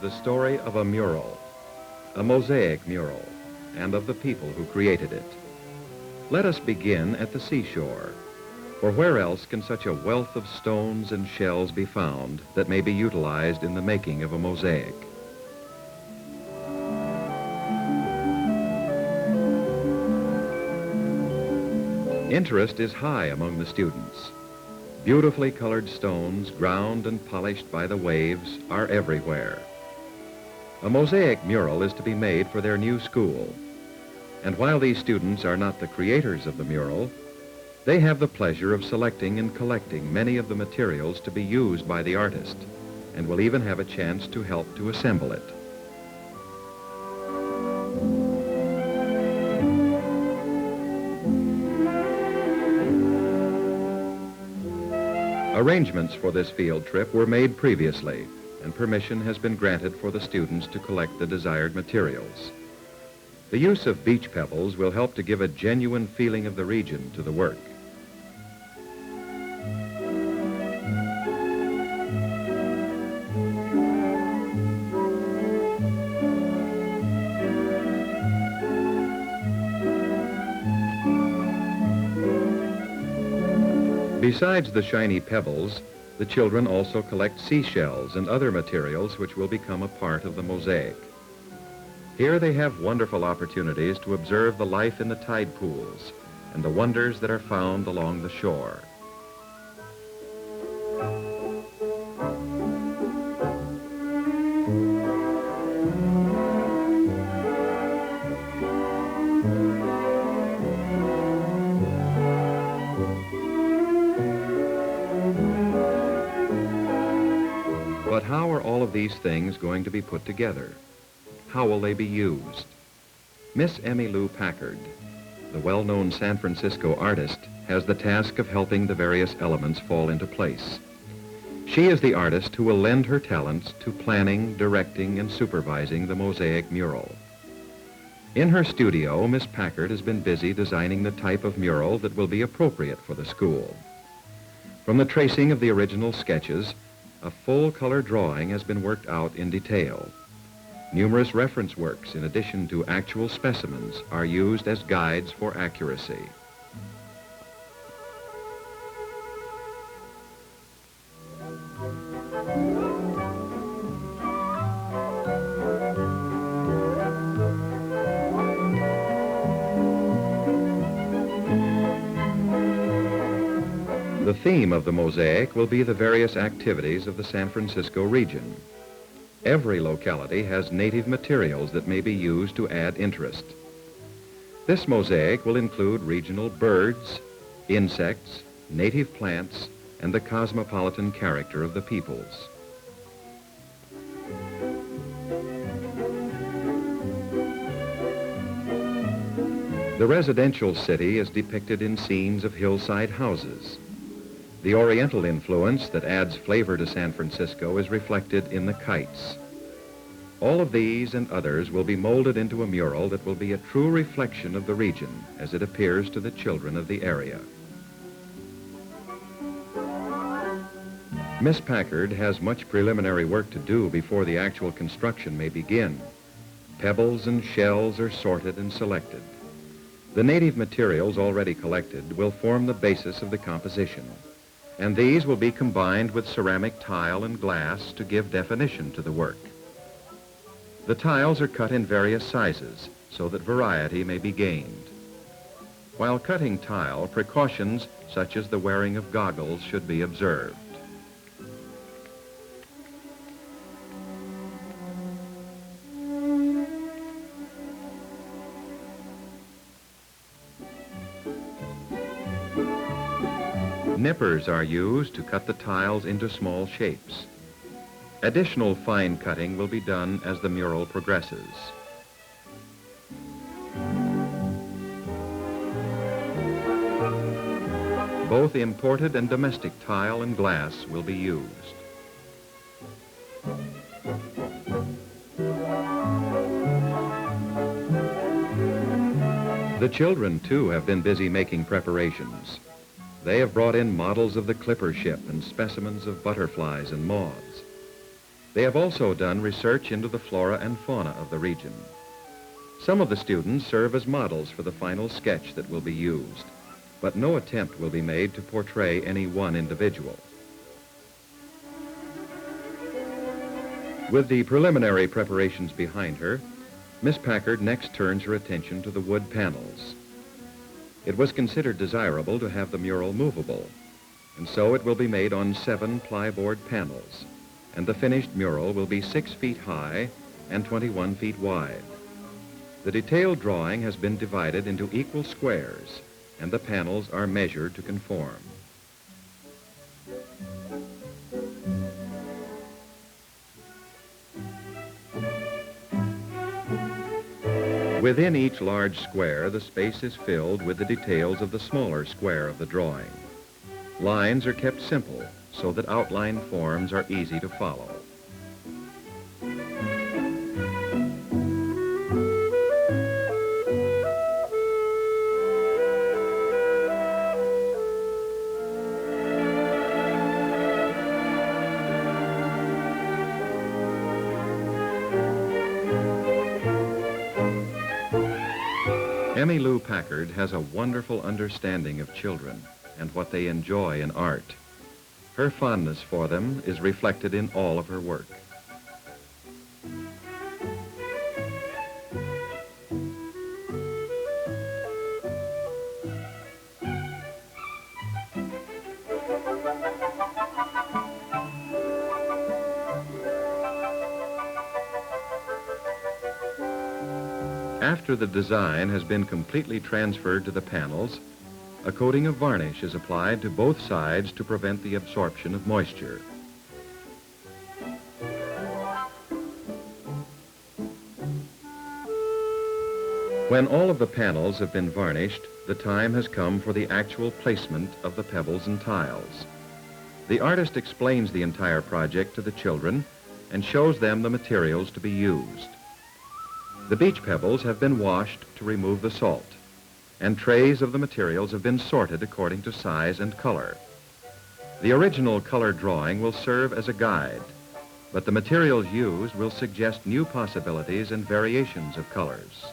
the story of a mural, a mosaic mural, and of the people who created it. Let us begin at the seashore, for where else can such a wealth of stones and shells be found that may be utilized in the making of a mosaic? Interest is high among the students. Beautifully colored stones, ground and polished by the waves, are everywhere. A mosaic mural is to be made for their new school. And while these students are not the creators of the mural, they have the pleasure of selecting and collecting many of the materials to be used by the artist, and will even have a chance to help to assemble it. Arrangements for this field trip were made previously, and permission has been granted for the students to collect the desired materials. The use of beach pebbles will help to give a genuine feeling of the region to the work. Besides the shiny pebbles, the children also collect seashells and other materials which will become a part of the mosaic. Here they have wonderful opportunities to observe the life in the tide pools and the wonders that are found along the shore. But how are all of these things going to be put together? How will they be used? Miss Emmy Lou Packard, the well-known San Francisco artist, has the task of helping the various elements fall into place. She is the artist who will lend her talents to planning, directing, and supervising the mosaic mural. In her studio, Miss Packard has been busy designing the type of mural that will be appropriate for the school. From the tracing of the original sketches, a full-color drawing has been worked out in detail. Numerous reference works, in addition to actual specimens, are used as guides for accuracy. The theme of the mosaic will be the various activities of the San Francisco region. Every locality has native materials that may be used to add interest. This mosaic will include regional birds, insects, native plants, and the cosmopolitan character of the peoples. The residential city is depicted in scenes of hillside houses. The Oriental influence that adds flavor to San Francisco is reflected in the kites. All of these and others will be molded into a mural that will be a true reflection of the region as it appears to the children of the area. Miss Packard has much preliminary work to do before the actual construction may begin. Pebbles and shells are sorted and selected. The native materials already collected will form the basis of the composition, and these will be combined with ceramic tile and glass to give definition to the work. The tiles are cut in various sizes so that variety may be gained. While cutting tile, precautions such as the wearing of goggles should be observed. Nippers are used to cut the tiles into small shapes. Additional fine cutting will be done as the mural progresses. Both imported and domestic tile and glass will be used. The children, too, have been busy making preparations. They have brought in models of the clipper ship and specimens of butterflies and moths. They have also done research into the flora and fauna of the region. Some of the students serve as models for the final sketch that will be used, but no attempt will be made to portray any one individual. With the preliminary preparations behind her, Miss Packard next turns her attention to the wood panels. It was considered desirable to have the mural movable, and so it will be made on 7 plyboard panels, and the finished mural will be 6 feet high and 21 feet wide. The detailed drawing has been divided into equal squares, and the panels are measured to conform. Within each large square, the space is filled with the details of the smaller square of the drawing. Lines are kept simple so that outline forms are easy to follow. Emmy Lou Packard has a wonderful understanding of children and what they enjoy in art. Her fondness for them is reflected in all of her work. After the design has been completely transferred to the panels, a coating of varnish is applied to both sides to prevent the absorption of moisture. When all of the panels have been varnished, the time has come for the actual placement of the pebbles and tiles. The artist explains the entire project to the children and shows them the materials to be used. The beach pebbles have been washed to remove the salt, and trays of the materials have been sorted according to size and color. The original color drawing will serve as a guide, but the materials used will suggest new possibilities and variations of colors.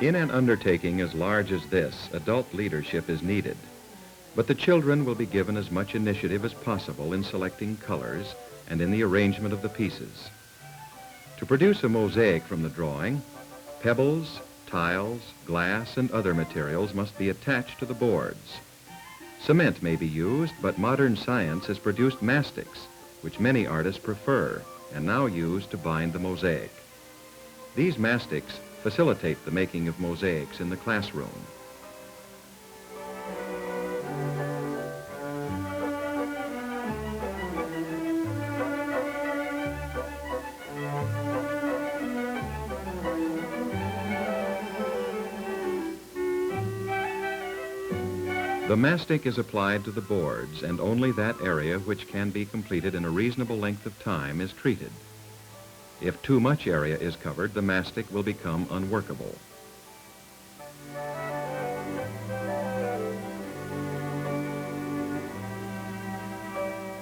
In an undertaking as large as this, adult leadership is needed, but the children will be given as much initiative as possible in selecting colors and in the arrangement of the pieces. To produce a mosaic from the drawing, pebbles, tiles, glass, and other materials must be attached to the boards. Cement may be used, but modern science has produced mastics, which many artists prefer and now use to bind the mosaic. These mastics facilitate the making of mosaics in the classroom. The mastic is applied to the boards, and only that area which can be completed in a reasonable length of time is treated. If too much area is covered, the mastic will become unworkable.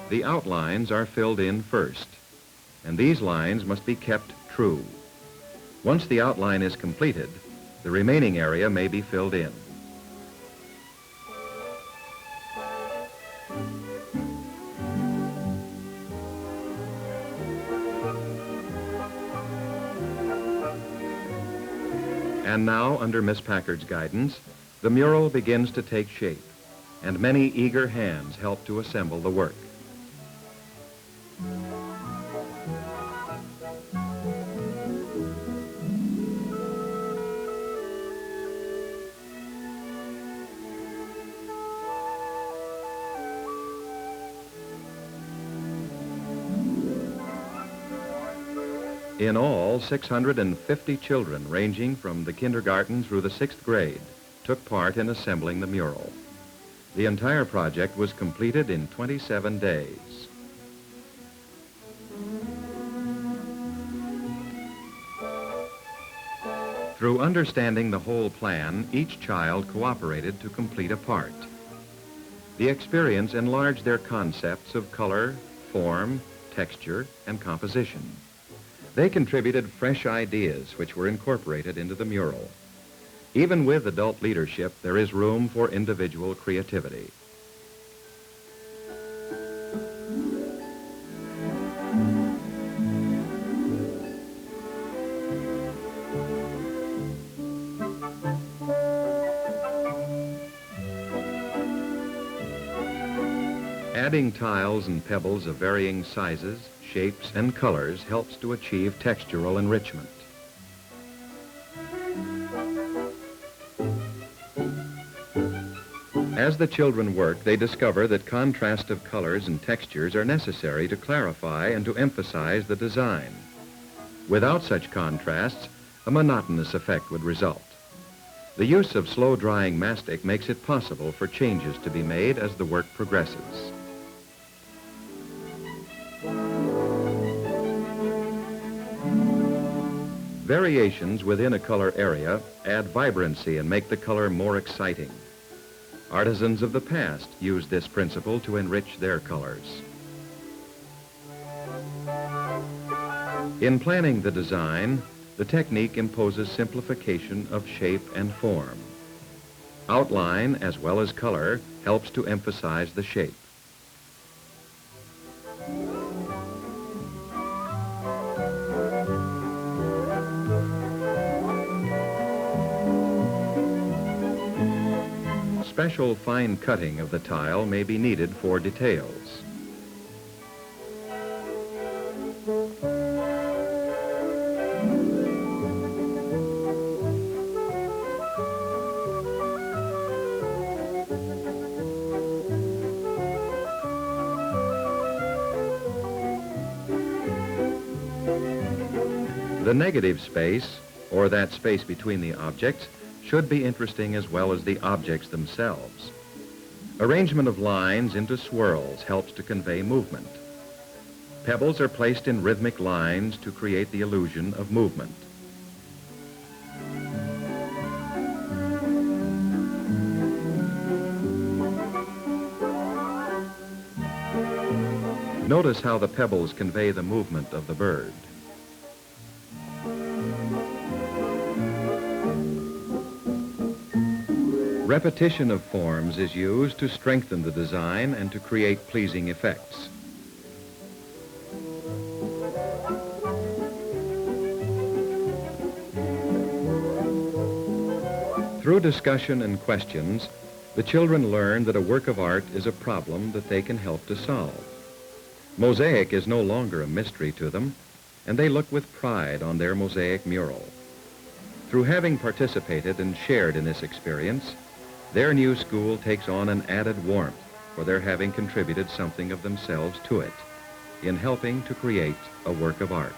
The outlines are filled in first, and these lines must be kept true. Once the outline is completed, the remaining area may be filled in. And now, under Miss Packard's guidance, the mural begins to take shape, and many eager hands help to assemble the work. In all, 650 children, ranging from the kindergarten through the 6th grade, took part in assembling the mural. The entire project was completed in 27 days. Through understanding the whole plan, each child cooperated to complete a part. The experience enlarged their concepts of color, form, texture, and composition. They contributed fresh ideas which were incorporated into the mural. Even with adult leadership, there is room for individual creativity. Adding tiles and pebbles of varying sizes, shapes, and colors helps to achieve textural enrichment. As the children work, they discover that contrast of colors and textures are necessary to clarify and to emphasize the design. Without such contrasts, a monotonous effect would result. The use of slow-drying mastic makes it possible for changes to be made as the work progresses. Variations within a color area add vibrancy and make the color more exciting. Artisans of the past used this principle to enrich their colors. In planning the design, the technique imposes simplification of shape and form. Outline, as well as color, helps to emphasize the shape. Special fine cutting of the tile may be needed for details. The negative space, or that space between the objects, should be interesting as well as the objects themselves. Arrangement of lines into swirls helps to convey movement. Pebbles are placed in rhythmic lines to create the illusion of movement. Notice how the pebbles convey the movement of the bird. Repetition of forms is used to strengthen the design and to create pleasing effects. Through discussion and questions, the children learn that a work of art is a problem that they can help to solve. Mosaic is no longer a mystery to them, and they look with pride on their mosaic mural. Through having participated and shared in this experience, their new school takes on an added warmth for their having contributed something of themselves to it in helping to create a work of art.